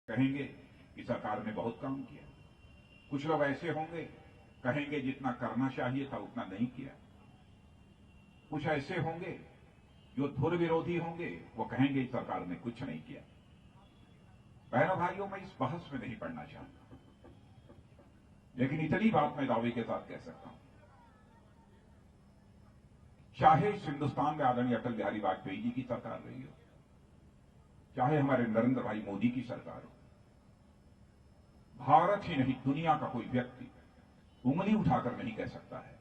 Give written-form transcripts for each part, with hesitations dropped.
कहेंगे कि सरकार ने बहुत काम किया। कुछ लोग ऐसे होंगे कहेंगे जितना करना चाहिए था उतना नहीं किया। कुछ ऐसे होंगे जो धुर विरोधी होंगे, वो कहेंगे सरकार ने कुछ नहीं किया। बहनों भाइयों, मैं इस बहस में नहीं पड़ना चाहता, लेकिन इतनी बात मैं दावे के साथ कह सकता हूं, चाहे इस हिंदुस्तान में आदरणीय अटल बिहारी वाजपेयी जी की सरकार रही हो, चाहे हमारे नरेंद्र भाई मोदी की सरकार हो, भारत ही नहीं दुनिया का कोई व्यक्ति उंगली उठाकर नहीं कह सकता है,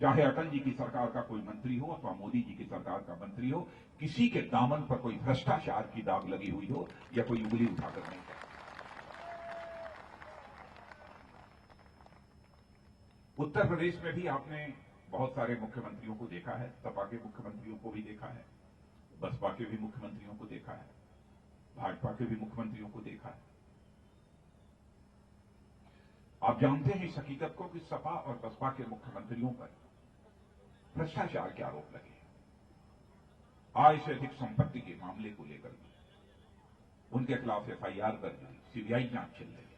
चाहे अटल जी की सरकार का कोई मंत्री हो अथवा मोदी जी की सरकार का मंत्री हो, किसी के दामन पर कोई भ्रष्टाचार की दाग लगी हुई हो या कोई उंगली उठाकर नहीं कहे। उत्तर प्रदेश में भी आपने बहुत सारे मुख्यमंत्रियों को देखा है, सपा के मुख्यमंत्रियों को भी देखा है, बसपा के भी मुख्यमंत्रियों को देखा है, भाजपा के भी मुख्यमंत्रियों को देखा है। आप जानते हैं इस हकीकत को कि सपा और बसपा के मुख्यमंत्रियों पर भ्रष्टाचार के आरोप लगे, आय से अधिक संपत्ति के मामले को लेकर उनके खिलाफ एफआईआर दर्ज हुई, सीबीआई जांच चल रही है।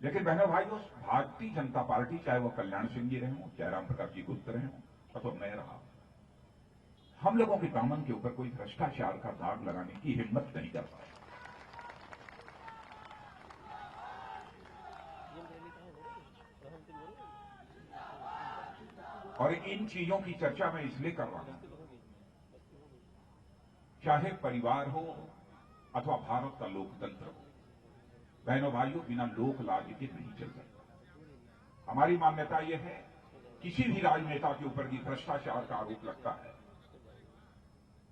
लेकिन बहनों भाइयों, भारतीय जनता पार्टी, चाहे वो कल्याण सिंह जी रहे हों, जयराम प्रकाश जी गुप्त रहे हों अथवा मैं रहा, हम लोगों के दामन के ऊपर कोई भ्रष्टाचार का दाग लगाने की हिम्मत नहीं कर पाए। और इन चीजों की चर्चा मैं इसलिए कर रहा हूं, चाहे परिवार हो अथवा भारत का लोकतंत्र हो, बहनों भाइयों, बिना लोक लाज के नहीं चल सकता। हमारी मान्यता यह है, किसी भी राजनेता के ऊपर भी भ्रष्टाचार का आरोप लगता है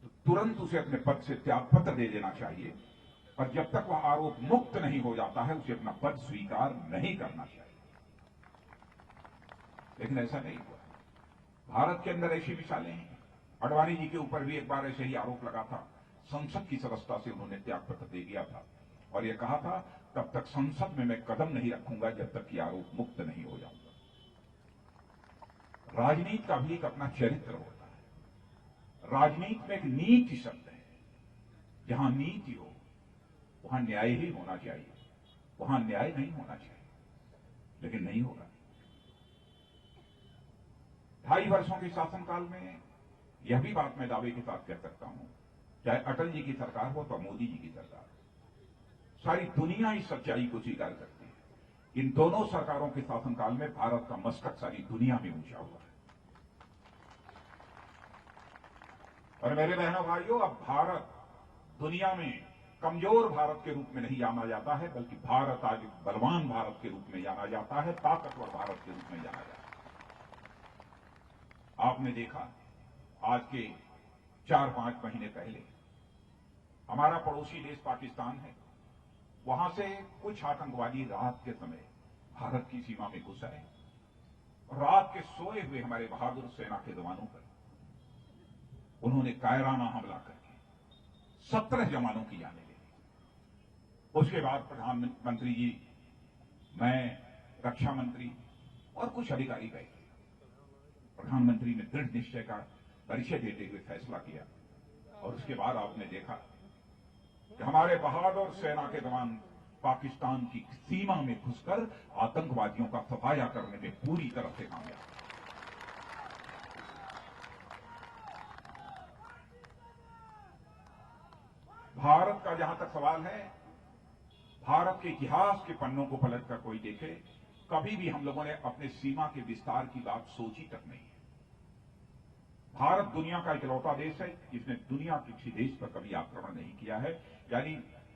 तो तुरंत उसे अपने पद से त्यागपत्र दे देना चाहिए, और जब तक वह आरोप मुक्त नहीं हो जाता है उसे अपना पद स्वीकार नहीं करना चाहिए। लेकिन ऐसा नहीं हुआ। भारत के अंदर ऐसी मिसालें हैं। अडवाणी जी के ऊपर भी एक बार ऐसे ही आरोप लगा था, संसद की सदस्यता से उन्होंने त्यागपत्र दे दिया था और यह कहा था तब तक संसद में मैं कदम नहीं रखूंगा जब तक कि आरोप मुक्त नहीं हो जाऊंगा। राजनीति का भी एक अपना चरित्र होता है। राजनीति में एक नीति शब्द है, जहां नीति हो वहां न्याय ही होना चाहिए, वहां न्याय नहीं होना चाहिए, लेकिन नहीं होगा। 2.5 वर्षों के शासनकाल में यह भी बात मैं दावे के साथ कह सकता हूं, चाहे अटल जी की सरकार हो तो मोदी जी की सरकार, सारी दुनिया इस सच्चाई को स्वीकार करती है। इन दोनों सरकारों के शासनकाल में भारत का मस्तक सारी दुनिया में ऊंचा हुआ है। और मेरे बहनों भाइयों, अब भारत दुनिया में कमजोर भारत के रूप में नहीं जाना जाता है, बल्कि भारत आज बलवान भारत के रूप में जाना जाता है, ताकतवर भारत के रूप में जाना जाता है। आपने देखा, आज के 4-5 महीने पहले हमारा पड़ोसी देश पाकिस्तान है, वहां से कुछ आतंकवादी रात के समय भारत की सीमा में घुस आए और रात के सोए हुए हमारे बहादुर सेना के जवानों पर उन्होंने कायराना हमला करके 17 जवानों की जानें ले ली। उसके बाद प्रधानमंत्री जी, मैं, रक्षा मंत्री और कुछ अधिकारी गए। प्रधानमंत्री ने दृढ़ निश्चय का परिचय देते हुए फैसला किया और उसके बाद आपने देखा कि हमारे बहादुर सेना के जवान पाकिस्तान की सीमा में घुसकर आतंकवादियों का सफाया करने में पूरी तरह से कामयाब। भारत का जहां तक सवाल है, भारत के इतिहास के पन्नों को पलटकर कोई देखे, कभी भी हम लोगों ने अपने सीमा के विस्तार की बात सोची तक नहीं है। भारत दुनिया का इकलौता देश है जिसने दुनिया के किसी देश पर कभी आक्रमण नहीं किया है, यानी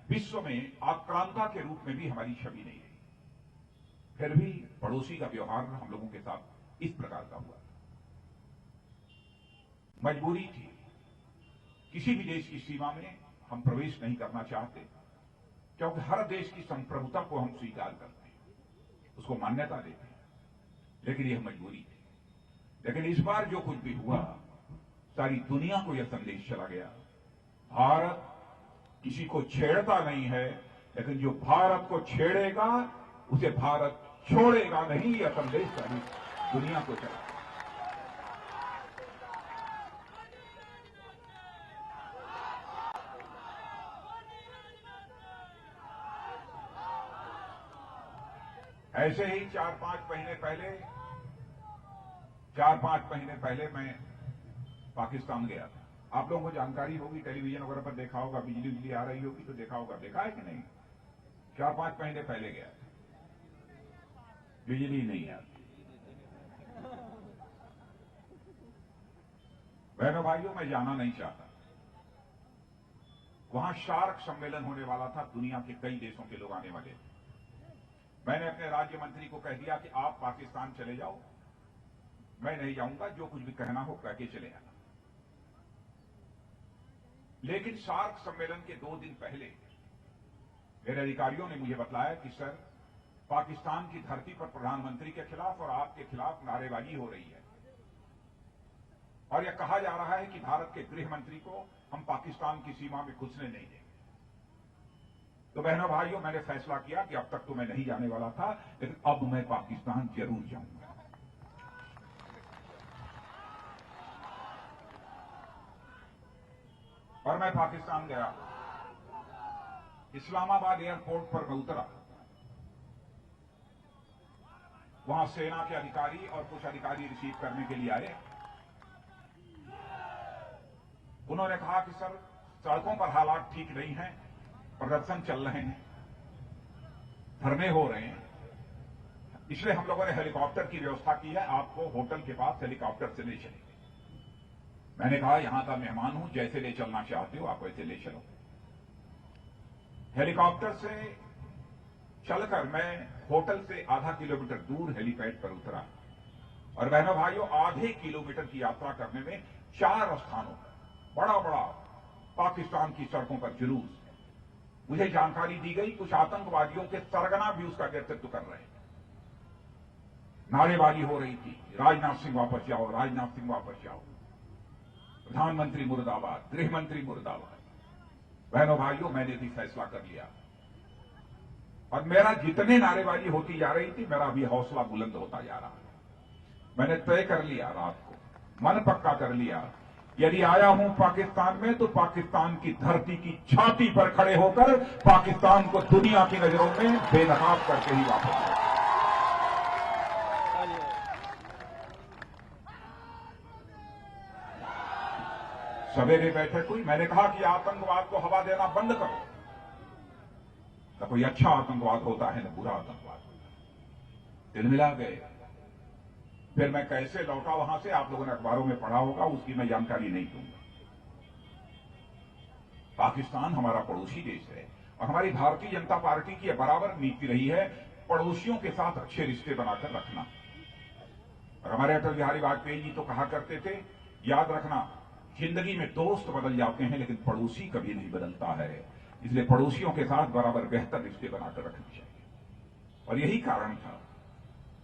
विश्व में आक्रांता के रूप में भी हमारी छवि नहीं रही। फिर भी पड़ोसी का व्यवहार हम लोगों के साथ इस प्रकार का हुआ। मजबूरी थी, किसी भी देश की सीमा में हम प्रवेश नहीं करना चाहते, क्योंकि हर देश की संप्रभुता को हम स्वीकार करते हैं, उसको मान्यता देते हैं, लेकिन यह मजबूरी थी। लेकिन इस बार जो कुछ भी हुआ, सारी दुनिया को यह संदेश चला गया, भारत किसी को छेड़ता नहीं है, लेकिन जो भारत को छेड़ेगा उसे भारत छोड़ेगा नहीं, यह संदेश सारी दुनिया को चला। ऐसे ही 4-5 महीने पहले मैं पाकिस्तान गया था। आप लोगों को जानकारी होगी, टेलीविजन वगैरह पर देखा होगा, बिजली आ रही होगी तो देखा होगा। देखा है कि नहीं? 4-5 महीने पहले गया था, बिजली नहीं आती। बहनों भाइयों, मैं जाना नहीं चाहता। वहां शार्क सम्मेलन होने वाला था, दुनिया के कई देशों के लोग आने वाले थे। मैंने अपने राज्य मंत्री को कह दिया कि आप पाकिस्तान चले जाओ, मैं नहीं जाऊंगा, जो कुछ भी कहना हो कह के चले आना। लेकिन शार्क सम्मेलन के 2 दिन पहले मेरे अधिकारियों ने मुझे बताया कि सर, पाकिस्तान की धरती पर प्रधानमंत्री के खिलाफ और आपके खिलाफ नारेबाजी हो रही है, और यह कहा जा रहा है कि भारत के गृह मंत्री को हम पाकिस्तान की सीमा में घुसने नहीं देंगे। तो बहनों भाइयों, मैंने फैसला किया कि अब तक तो मैं नहीं जाने वाला था, लेकिन अब मैं पाकिस्तान जरूर जाऊंगा। और मैं पाकिस्तान गया। इस्लामाबाद एयरपोर्ट पर मैं उतरा। वहां सेना के अधिकारी और कुछ अधिकारी रिसीव करने के लिए आए। उन्होंने कहा कि सर, सड़कों पर हालात ठीक नहीं हैं, प्रदर्शन चल रहे हैं, धरने हो रहे हैं, इसलिए हम लोगों ने हेलीकॉप्टर की व्यवस्था की है, आपको होटल के पास हेलीकॉप्टर से ले चलेंगे। मैंने कहा, यहां का मेहमान हूं, जैसे ले चलना चाहते हो आप वैसे ले चलो। हेलीकॉप्टर से चलकर मैं होटल से आधा किलोमीटर दूर हेलीपैड पर उतरा। और बहनों भाइयों, आधे किलोमीटर की यात्रा करने में 4 स्थानों पर बड़ा बड़ा पाकिस्तान की सड़कों पर जुलूस। मुझे जानकारी दी गई कुछ आतंकवादियों के सरगना भी उसका नेतृत्व कर रहे हैं। नारेबाजी हो रही थी, राजनाथ सिंह वापस जाओ, राजनाथ सिंह वापस जाओ, प्रधानमंत्री मुर्दाबाद, गृह मंत्री मुर्दाबाद। बहनों भाइयों, मैंने भी फैसला कर लिया, और मेरा जितने नारेबाजी होती जा रही थी, मेरा भी हौसला बुलंद होता जा रहा है। मैंने तय कर लिया, रात को मन पक्का कर लिया, यदि आया हूं पाकिस्तान में तो पाकिस्तान की धरती की छाती पर खड़े होकर पाकिस्तान को दुनिया की नजरों में बेनकाब करके ही वापस आऊंगा। सवेरे बैठक हुई, मैंने कहा कि आतंकवाद को हवा देना बंद करो। न कोई अच्छा आतंकवाद होता है, न बुरा आतंकवाद होता है। दिल मिला गए। फिर मैं कैसे लौटा वहां से, आप लोगों ने अखबारों में पढ़ा होगा, उसकी मैं जानकारी नहीं दूंगा। पाकिस्तान हमारा पड़ोसी देश है, और हमारी भारतीय जनता पार्टी की बराबर नीति रही है पड़ोसियों के साथ अच्छे रिश्ते बनाकर रखना। और हमारे अटल बिहारी वाजपेयी जी तो कहा करते थे, याद रखना, जिंदगी में दोस्त बदल जाते हैं लेकिन पड़ोसी कभी नहीं बदलता है। इसलिए पड़ोसियों के साथ बराबर बेहतर रिश्ते बनाकर रखने चाहिए। और यही कारण था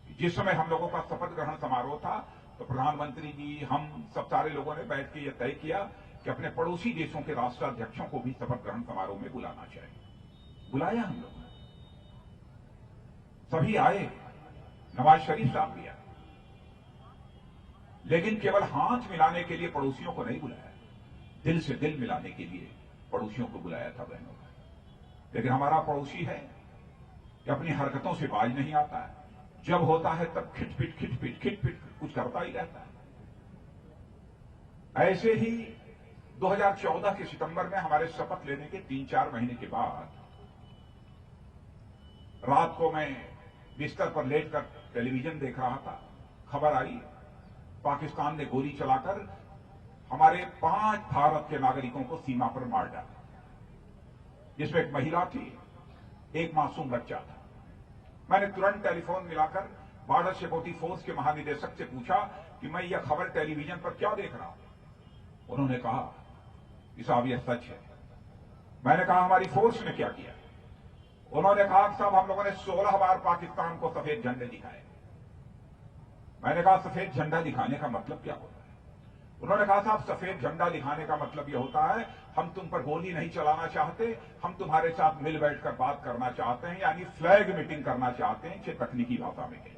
कि जिस समय हम लोगों का शपथ ग्रहण समारोह था, तो प्रधानमंत्री जी, हम सब सारे लोगों ने बैठ के यह तय किया कि अपने पड़ोसी देशों के राष्ट्राध्यक्षों को भी शपथ ग्रहण समारोह में बुलाना चाहिए। बुलाया हम लोगों ने, सभी आए, नवाज शरीफ साहब भी आए, लेकिन केवल हाथ मिलाने के लिए पड़ोसियों को नहीं बुलाया, दिल से दिल मिलाने के लिए पड़ोसियों को बुलाया था बहनों का। लेकिन हमारा पड़ोसी है कि अपनी हरकतों से बाज नहीं आता है, जब होता है तब खिटपिट कुछ करता ही रहता है। ऐसे ही 2014 के सितंबर में हमारे शपथ लेने के 3-4 महीने के बाद रात को मैं बिस्तर पर लेटकर टेलीविजन देख रहा था, खबर आई पाकिस्तान ने गोली चलाकर हमारे 5 भारत के नागरिकों को सीमा पर मार डाला, जिसमें एक महिला थी, एक मासूम बच्चा था। मैंने तुरंत टेलीफोन मिलाकर बॉर्डर सिक्योरिटी फोर्स के महानिदेशक से पूछा कि मैं यह खबर टेलीविजन पर क्या देख रहा हूं। उन्होंने कहा कि साहब यह सच है। मैंने कहा हमारी फोर्स ने क्या किया? उन्होंने कहा कि साहब हम लोगों ने 16 बार पाकिस्तान को सफेद झंडे दिखाए। मैंने कहा सफेद झंडा दिखाने का मतलब क्या होता है? उन्होंने कहा साहब सफेद झंडा दिखाने का मतलब यह होता है हम तुम पर गोली नहीं चलाना चाहते, हम तुम्हारे साथ मिल बैठकर बात करना चाहते हैं, यानी फ्लैग मीटिंग करना चाहते हैं, इसे तकनीकी भाषा में कहें।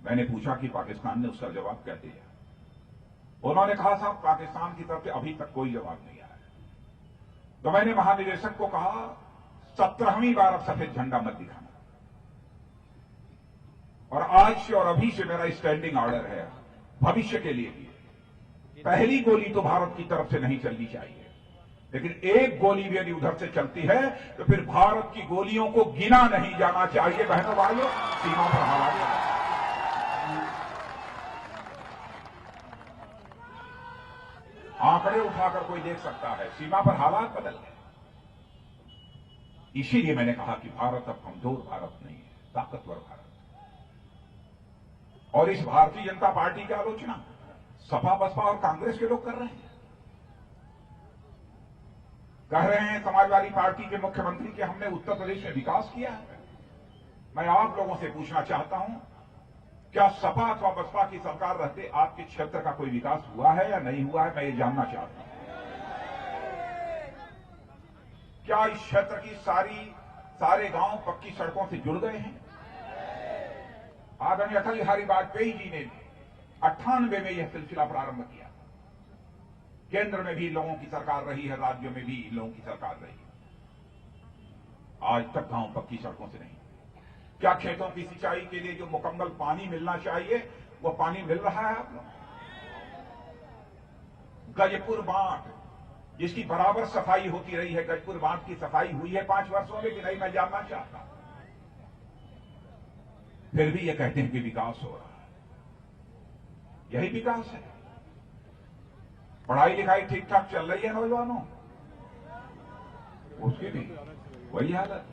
मैंने पूछा कि पाकिस्तान ने उसका जवाब क्या दिया? उन्होंने कहा साहब पाकिस्तान की तरफ से अभी तक कोई जवाब नहीं आया। तो मैंने महानिदेशक को कहा 17वीं बार अब सफेद झंडा मत दिखाना। और आज से और अभी से मेरा स्टैंडिंग ऑर्डर है, भविष्य के लिए भी पहली गोली तो भारत की तरफ से नहीं चलनी चाहिए, लेकिन एक गोली भी यदि उधर से चलती है तो फिर भारत की गोलियों को गिना नहीं जाना चाहिए। बहनों भाइयों, सीमा पर हालात आंकड़े उठाकर कोई देख सकता है, सीमा पर हालात बदल गए। इसीलिए मैंने कहा कि भारत अब कमजोर भारत नहीं है, ताकतवर भारत। और इस भारतीय जनता पार्टी की आलोचना सपा बसपा और कांग्रेस के लोग कर रहे हैं। कह रहे हैं समाजवादी पार्टी के मुख्यमंत्री कि हमने उत्तर प्रदेश में विकास किया है। मैं आप लोगों से पूछना चाहता हूं, क्या सपा अथवा बसपा की सरकार रहते आपके क्षेत्र का कोई विकास हुआ है या नहीं हुआ है? मैं ये जानना चाहता हूं। क्या इस क्षेत्र की सारे गांव पक्की सड़कों से जुड़ गए हैं? आदरणीय अटल बिहारी वाजपेयी जी ने 98 में यह सिलसिला प्रारंभ किया। केंद्र में भी लोगों की सरकार रही है, राज्यों में भी लोगों की सरकार रही है। आज तक गांव पक्की सड़कों से नहीं। क्या खेतों की सिंचाई के लिए जो मुकम्मल पानी मिलना चाहिए वो पानी मिल रहा है आप लोग? गजपुर बांध, जिसकी बराबर सफाई होती रही है, गजपुर बांध की सफाई हुई है 5 वर्षों में कि नहीं, मैं जानना चाहता हूं। फिर भी ये कहते हैं कि विकास हो रहा है। यही विकास है? पढ़ाई लिखाई ठीक ठाक चल रही है नौजवानों? उसकी भी वही हालत।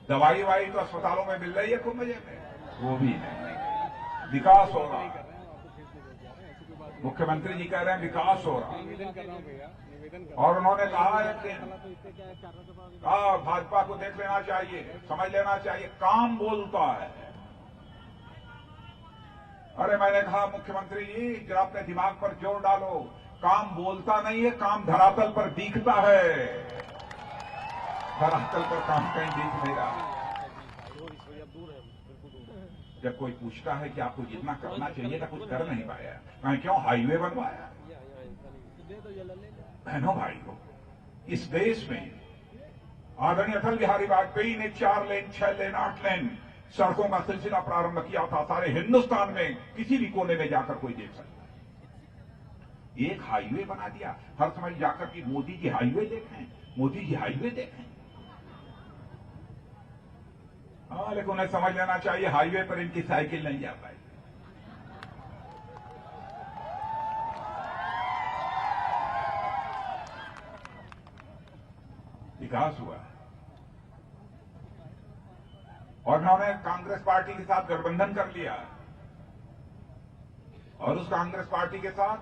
दवाई वाई तो अस्पतालों में मिल रही है खूब मजे में, वो भी नहीं। विकास हो रहा है, मुख्यमंत्री जी कह रहे हैं विकास हो रहा है। और उन्होंने कहा है कि भाजपा को देख लेना चाहिए, समझ लेना चाहिए, काम बोलता है। अरे मैंने कहा मुख्यमंत्री जी जरा अपने दिमाग पर जोर डालो, काम बोलता नहीं है, काम धरातल पर दिखता है। धरातल पर काम कहीं दिख नहीं रहा। जब कोई पूछता है कि आपको जितना करना चाहिए था कुछ कर नहीं पाया, मैं क्यों हाईवे बनवाया? बहनों भाइयों, इस देश में आदरणीय अटल बिहारी वाजपेयी ने 4 लेन 6 लेन 8 लेन सड़कों का सिलसिला प्रारंभ किया था। सारे हिंदुस्तान में किसी भी कोने में जाकर कोई देख सकता है। एक हाईवे बना दिया। हर समय जाकर कि मोदी जी हाईवे देखें, मोदी जी हाईवे देखें। हाँ, लेकिन उन्हें समझ लेना चाहिए हाईवे पर इनकी साइकिल नहीं जा पाएगी। विकास हुआ और उन्होंने कांग्रेस पार्टी के साथ गठबंधन कर लिया और उस कांग्रेस पार्टी के साथ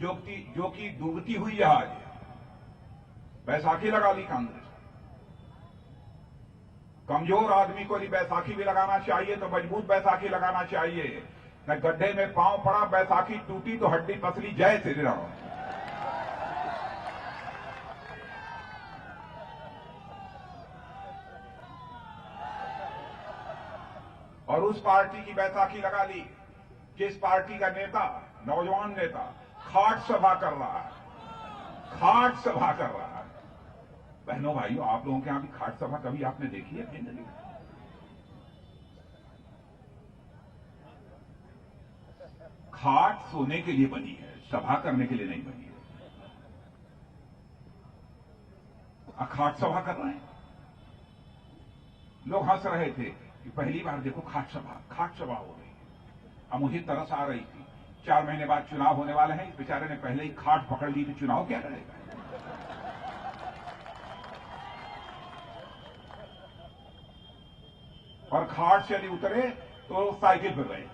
जो कि डूबती हुई है आज, बैसाखी लगा ली कांग्रेस। कमजोर आदमी को यदि बैसाखी भी लगाना चाहिए तो मजबूत बैसाखी लगाना चाहिए। न गड्ढे में पांव पड़ा, बैसाखी टूटी तो हड्डी पसली, जय श्री राम। और उस पार्टी की बैसाखी लगा ली जिस पार्टी का नेता, नौजवान नेता, खाट सभा कर रहा है, खाट सभा कर रहा है। बहनों भाइयों, आप लोगों के यहां भी खाट सभा कभी आपने देखी है? जिंदगी में खाट सोने के लिए बनी है, सभा करने के लिए नहीं बनी है। खाट सभा कर रहे हैं। लोग हंस रहे थे कि पहली बार देखो खाट सभा हो रही है। अब मुझे तरस आ रही थी, 4 महीने बाद चुनाव होने वाले हैं, इस बेचारे ने पहले ही खाट पकड़ ली तो चुनाव क्या लड़ेगा? और खाट से यदि उतरे तो साइकिल पर गए थे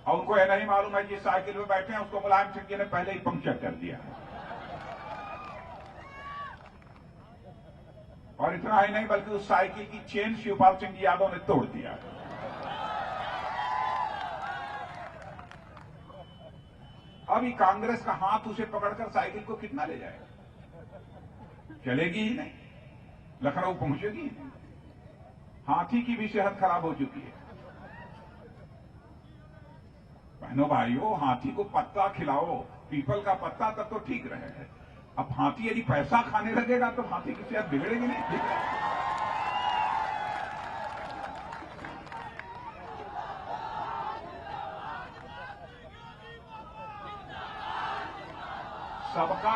और उनको यह नहीं मालूम है कि साइकिल में बैठे हैं उसको मुलायम सिंह जी ने पहले ही पंक्चर कर दिया। और इतना ही नहीं बल्कि उस साइकिल की चेन शिवपाल सिंह यादव ने तोड़ दिया। अभी कांग्रेस का हाथ उसे पकड़कर साइकिल को कितना ले जाएगा? चलेगी ही नहीं, लखनऊ पहुंचेगी ही नहीं। हाथी की भी सेहत खराब हो चुकी है। बहनों भाइयों, हाथी को पत्ता खिलाओ, पीपल का पत्ता तक तो ठीक रहे। अब हाथी यदि पैसा खाने लगेगा तो हाथी की सेहत बिगड़ेगी नहीं? ठीक है। सबका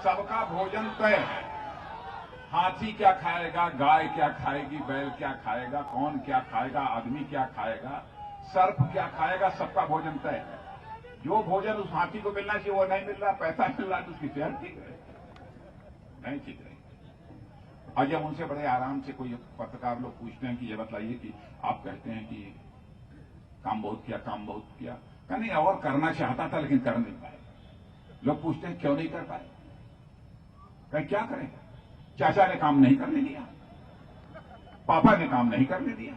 सबका भोजन तय है। हाथी क्या खाएगा, गाय क्या खाएगी, बैल क्या खाएगा, कौन क्या खाएगा, आदमी क्या खाएगा, सर्प क्या खाएगा, सबका भोजन तय है। जो भोजन उस हाथी को मिलना चाहिए वो नहीं मिल रहा, पैसा मिल रहा तो उसकी सेहत ठीक है, नहीं ठीक रही। और जब उनसे बड़े आराम से कोई पत्रकार लोग पूछते हैं कि ये बताइए कि आप कहते हैं कि काम बहुत किया, नहीं और करना चाहता था लेकिन कर नहीं पाए। लोग पूछते हैं क्यों नहीं कर पाए, कहीं क्या करें, चाचा ने काम नहीं करने दिया, पापा ने काम नहीं करने दिया।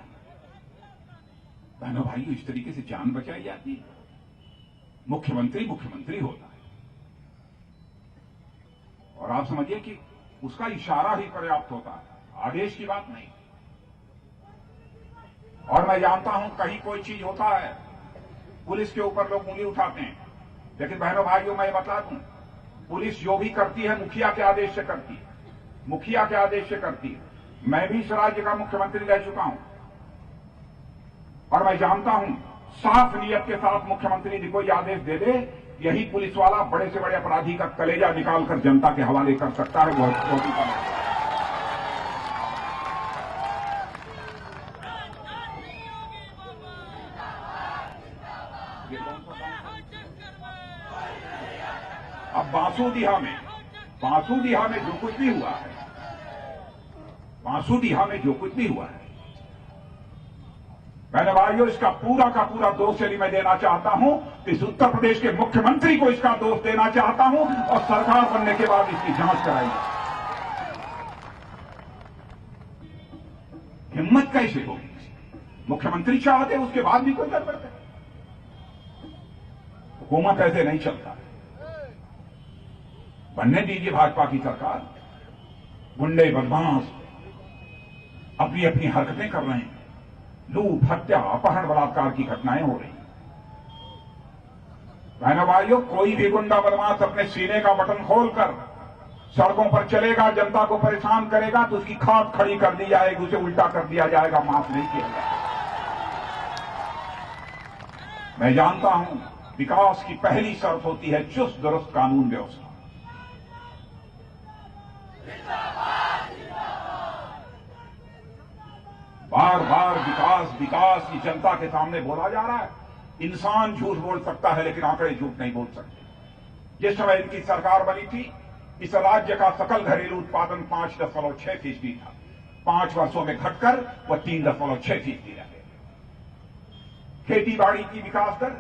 बहनों भाइयों, इस तरीके से जान बचाई जाती है। मुख्यमंत्री होता है और आप समझिए कि उसका इशारा ही पर्याप्त होता है, आदेश की बात नहीं। और मैं जानता हूं कहीं कोई चीज होता है पुलिस के ऊपर लोग उंगली उठाते हैं, लेकिन बहनों भाइयों मैं बता दूं, पुलिस जो भी करती है मुखिया के आदेश से करती है, मुखिया के आदेश से करती है। मैं भी इस राज्य का मुख्यमंत्री रह चुका हूं और मैं जानता हूं साफ नियत के साथ मुख्यमंत्री यदि कोई आदेश दे दे, यही पुलिस वाला बड़े से बड़े अपराधी का कलेजा निकालकर जनता के हवाले कर सकता है। वो भी अब बांसुडीहा में जो कुछ भी हुआ है, बांसुडीहा में जो कुछ भी हुआ है, मैंने भाइयों इसका पूरा का पूरा दोष यदि मैं देना चाहता हूं तो इस उत्तर प्रदेश के मुख्यमंत्री को इसका दोष देना चाहता हूं और सरकार बनने के बाद इसकी जांच कराई। हिम्मत कैसे होगी, मुख्यमंत्री चाहते उसके बाद भी कोई गड़बड़ करे। हुकूमत ऐसे नहीं चलता। बनने दीजिए भाजपा की सरकार, गुंडे बदमाश अपनी अपनी हरकतें कर रहे हैं, लूट हत्या अपहरण बलात्कार की घटनाएं हो रही हैं। बहनों भाइयों, कोई भी गुंडा बदमाश अपने सीने का बटन खोलकर सड़कों पर चलेगा, जनता को परेशान करेगा तो उसकी खाट खड़ी कर दी जाएगी, उसे उल्टा कर दिया जाएगा, माफ नहीं किया जाएगा। मैं जानता हूं विकास की पहली शर्त होती है चुस्त दुरुस्त कानून व्यवस्था। बार बार विकास की जनता के सामने बोला जा रहा है। इंसान झूठ बोल सकता है लेकिन आंकड़े झूठ नहीं बोल सकते। जिस समय इनकी सरकार बनी थी, इस राज्य का सकल घरेलू उत्पादन 5.6% था। 5 वर्षों में घटकर वह 3.6% रह गए। खेती बाड़ी की विकास दर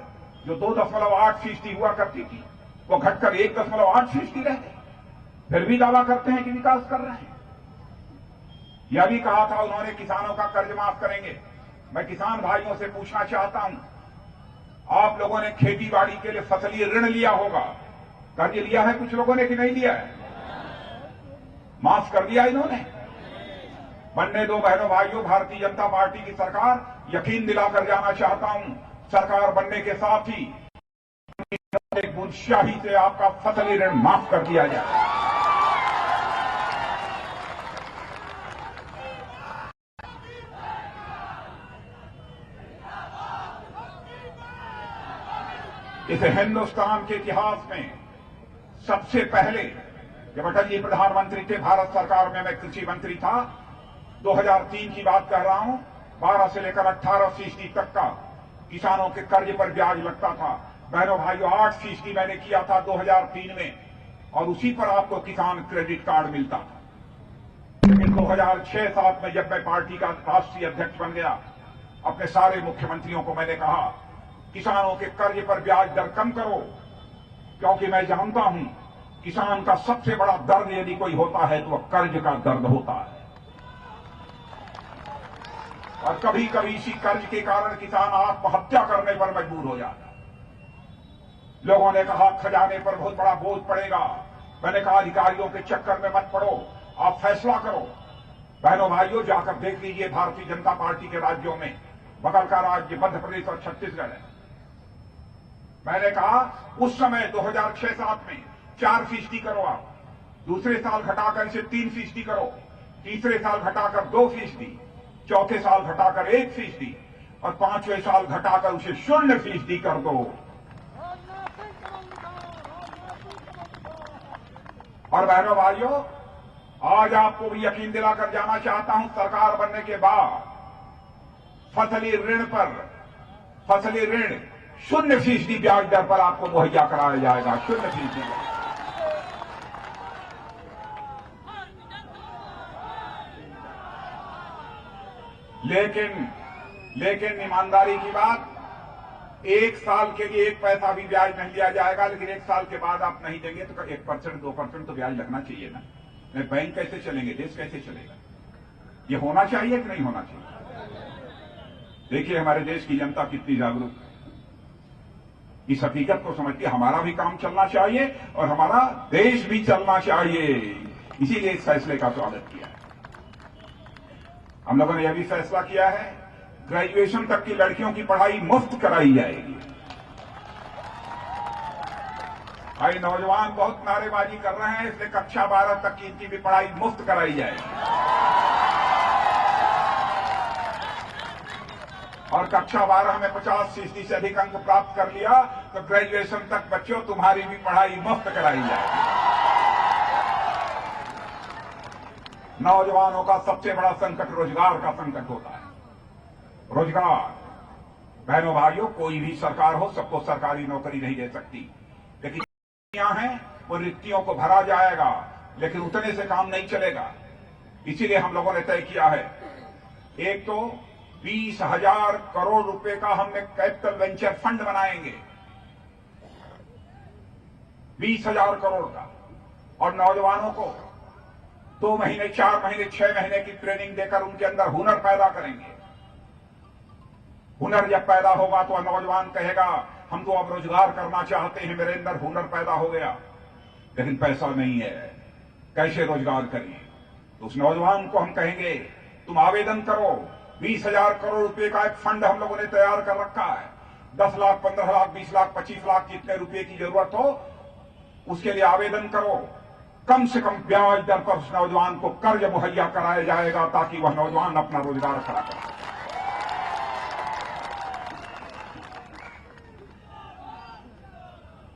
जो 2.8% हुआ करती थी, वो घटकर 1.8% रह गई। फिर भी दावा करते हैं कि विकास कर रहे हैं। यह भी कहा था उन्होंने किसानों का कर्ज माफ करेंगे। मैं किसान भाइयों से पूछना चाहता हूं, आप लोगों ने खेती बाड़ी के लिए फसली ऋण लिया होगा, कर्ज लिया है कुछ लोगों ने कि नहीं लिया है? माफ कर दिया इन्होंने? बनने दो बहनों भाइयों, भारतीय जनता पार्टी की सरकार, यकीन दिलाकर जाना चाहता हूं, सरकार बनने के साथ ही एक बुद्धिशाली से आपका फसली ऋण माफ कर दिया जाए। इस हिंदुस्तान के इतिहास में सबसे पहले जब अटल जी प्रधानमंत्री थे, भारत सरकार में मैं कृषि मंत्री था, 2003 की बात कह रहा हूं, 12 से लेकर 18% तक का किसानों के कर्ज पर ब्याज लगता था। बहनों भाइयों, 8% मैंने किया था 2003 में, और उसी पर आपको किसान क्रेडिट कार्ड मिलता था। लेकिन 2006-7 में जब मैं पार्टी का राष्ट्रीय अध्यक्ष बन गया, अपने सारे मुख्यमंत्रियों को मैंने कहा किसानों के कर्ज पर ब्याज दर कम करो, क्योंकि मैं जानता हूं किसान का सबसे बड़ा दर्द यदि कोई होता है तो वह कर्ज का दर्द होता है। और कभी कभी इसी कर्ज के कारण किसान आत्महत्या करने पर मजबूर हो जाता है। लोगों ने कहा खजाने पर बहुत बड़ा बोझ पड़ेगा। मैंने कहा अधिकारियों के चक्कर में मत पड़ो, आप फैसला करो। बहनों भाइयों, जाकर देख लीजिए भारतीय जनता पार्टी के राज्यों में, बगल का राज्य मध्य प्रदेश और छत्तीसगढ़ है। मैंने कहा उस समय 2006-7 में 4% करो आप, दूसरे साल घटाकर इसे 3% करो, तीसरे साल घटाकर 2%, चौथे साल घटाकर 1% और 5वें साल घटाकर उसे 0% कर दो। और बहनों भाइयों, आज आपको भी यकीन दिलाकर जाना चाहता हूं, सरकार बनने के बाद फसली ऋण 0% ब्याज दर पर आपको मुहैया कराया जाएगा। 0%। लेकिन ईमानदारी की बात, 1 साल के लिए 1 पैसा भी ब्याज नहीं लिया जाएगा, लेकिन 1 साल के बाद आप नहीं देंगे तो 1% 2% तो ब्याज लगना चाहिए ना। नहीं, बैंक कैसे चलेंगे, देश कैसे चलेगा? ये होना चाहिए कि नहीं होना चाहिए? देखिए हमारे देश की जनता कितनी जागरूक है, इस हकीकत को समझती है। हमारा भी काम चलना चाहिए और हमारा देश भी चलना चाहिए, इसीलिए इस फैसले का स्वागत किया है। हम लोगों ने यह भी फैसला किया है, ग्रेजुएशन तक की लड़कियों की पढ़ाई मुफ्त कराई जाएगी। भाई नौजवान बहुत नारेबाजी कर रहे हैं, इसलिए कक्षा 12 तक की इनकी भी पढ़ाई मुफ्त कराई जाएगी। और कक्षा 12 में 50% से अधिक अंक प्राप्त कर लिया तो ग्रेजुएशन तक बच्चों तुम्हारी भी पढ़ाई मुफ्त कराई जाएगी। नौजवानों का सबसे बड़ा संकट रोजगार का संकट होता है। रोजगार, बहनों भाइयों, कोई भी सरकार हो सबको सरकारी नौकरी नहीं दे सकती, लेकिन रिक्तियां हैं वो रिक्तियों को भरा जाएगा, लेकिन उतने से काम नहीं चलेगा। इसीलिए हम लोगों ने तय किया है, एक तो 20,000 करोड़ रुपए का हमने कैपिटल वेंचर फंड बनाएंगे, 20,000 करोड़ का, और नौजवानों को 2 महीने, 4 महीने, 6 महीने की ट्रेनिंग देकर उनके अंदर हुनर पैदा करेंगे। हुनर जब पैदा होगा तो नौजवान कहेगा हम तो अब रोजगार करना चाहते हैं, मेरे अंदर हुनर पैदा हो गया, लेकिन पैसा नहीं है, कैसे रोजगार करिए? तो उस नौजवान को हम कहेंगे तुम आवेदन करो, 20,000 करोड़ रुपए का एक फंड हम लोगों ने तैयार कर रखा है। 10 लाख, 15 लाख, 20 लाख, 25 लाख जितने रुपए की जरूरत हो उसके लिए आवेदन करो। कम से कम ब्याज दर पर उस नौजवान को कर्ज मुहैया कराया जाएगा ताकि वह नौजवान अपना रोजगार खड़ा कर सके।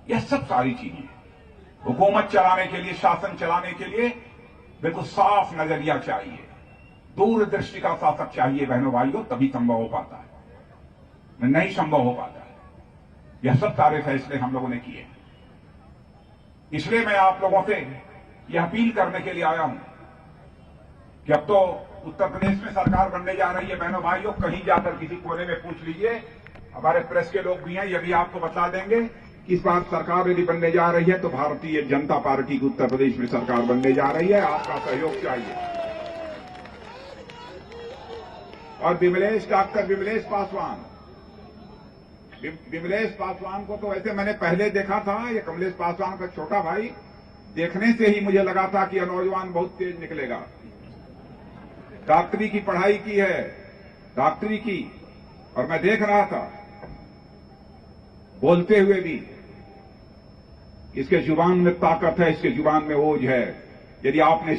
यह सब सारी चीजें हुकूमत चलाने के लिए, शासन चलाने के लिए बिल्कुल साफ नजरिया चाहिए, दूरदृष्टि का शासक चाहिए बहनों भाइयों, तभी संभव हो पाता है, नहीं संभव हो पाता है। यह सब सारे फैसले हम लोगों ने किए। इसलिए मैं आप लोगों से यह अपील करने के लिए आया हूं कि अब तो उत्तर प्रदेश में सरकार बनने जा रही है बहनों भाइयों, कहीं जाकर किसी कोने में पूछ लीजिए, हमारे प्रेस के लोग भी हैं, ये भी आपको बता देंगे कि इस बार सरकार यदि बनने जा रही है तो भारतीय जनता पार्टी की उत्तर प्रदेश में सरकार बनने जा रही है। आपका सहयोग चाहिए। और डॉक्टर विमलेश पासवान को तो वैसे मैंने पहले देखा था, ये कमलेश पासवान का छोटा भाई, देखने से ही मुझे लगा था कि यह नौजवान बहुत तेज निकलेगा। डॉक्टरी की पढ़ाई की है, डॉक्टरी की, और मैं देख रहा था बोलते हुए भी इसके जुबान में ताकत है, इसके जुबान में ओज है। यदि आपने